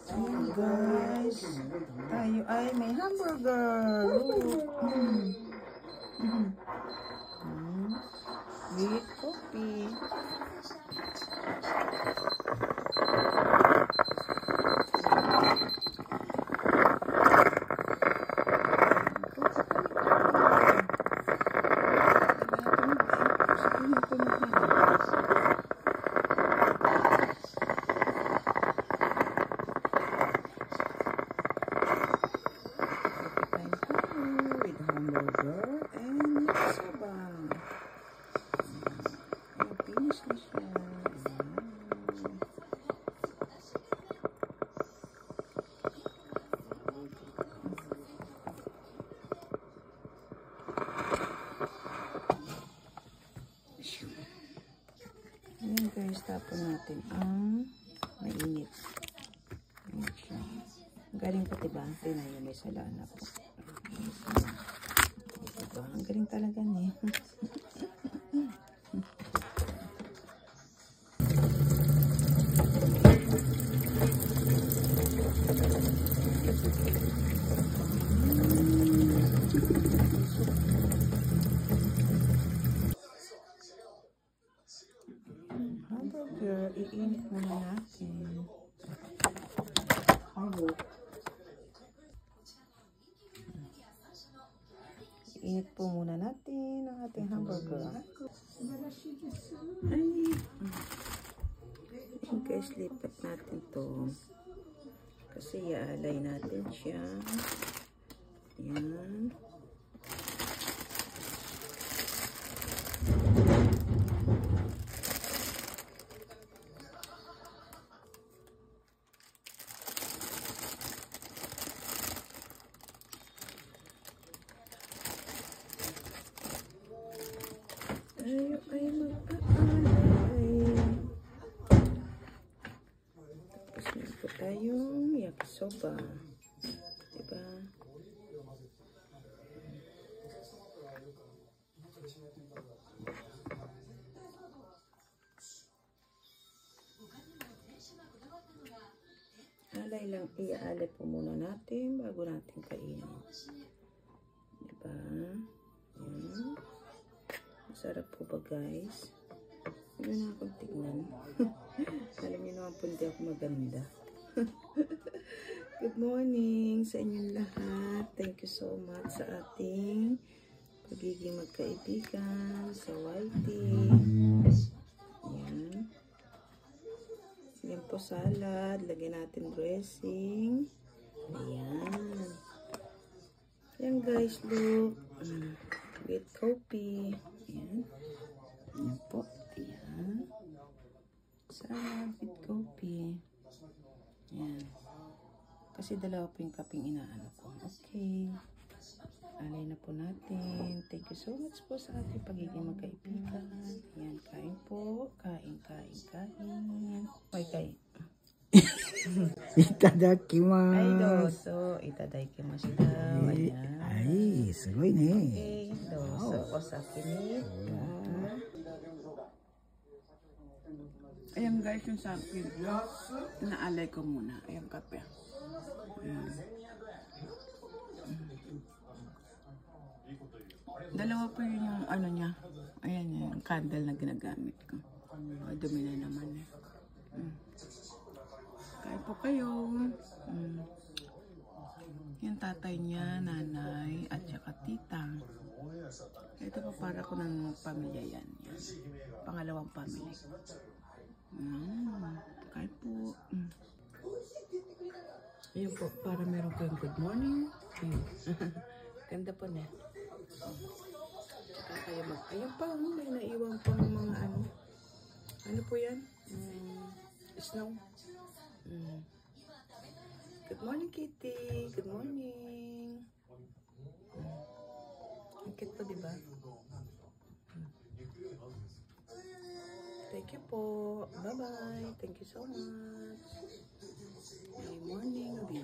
Ayan guys, tayo ay may hamburger. With coffee. Ayan guys, tapon natin ang mainit. Ayan siya. Galing pa diba? Tinayo may salana po. Diba? Ang galing talaga niya. Hamburger, iinit muna natin. Iinit po muna natin ang ating hamburger. Ay! Ayan guys, lipat natin to. Kasi iaalay natin siya. Ayan. Tayo ay mag-aalay. Tapos meron po tayong yakisoba. Diba? Alay lang, iaalay po muna natin bago natin kainin. Diba? Ayan. Masarap po ba guys? Hindi na akong tignan. Alam niyo naman po hindi ako maganda. Good morning sa inyong lahat. Thank you so much sa ating pagiging magkaibigan sa YT. Ayan. Ayan po salad. Lagyan natin dressing. Ayan. Ayan guys, look. With coffee. Ayan. Ayan po. Ayan. Salad with coffee. Ayan. Kasi dalawa po yung kaping inaano ko. Okay. Alay na po natin. Thank you so much po sa ating pagiging magkaibigan. Ayan. Kain po. Kain, kain, kain. Okay, kain. Itadakimasu. Ay, doso. Itadakimasu daw. Ayan. Ay, sugoi ne. Okay. Doso. Osaki ni. Ayan guys, yung sa akin. Naalay ko muna. Ayan kape. Ayan. Dalawa po yun yung ano niya. Ayan yung candle na ginagamit ko. Dumi na naman eh. Kain po kayo. Yung tatay niya, nanay, at saka tita. Ito po para ko ng pamilya yan. Pangalawang pamilya. Kain po. Ayan po, para meron kayong good morning. Ganda po na. Kaya ayan pa, may naiwan pang mga ano. Ano po yan? Snow. Good morning, Kitty. Good morning. Ang cute po, diba? Thank you po. Bye-bye. Thank you so much. Good morning, baby.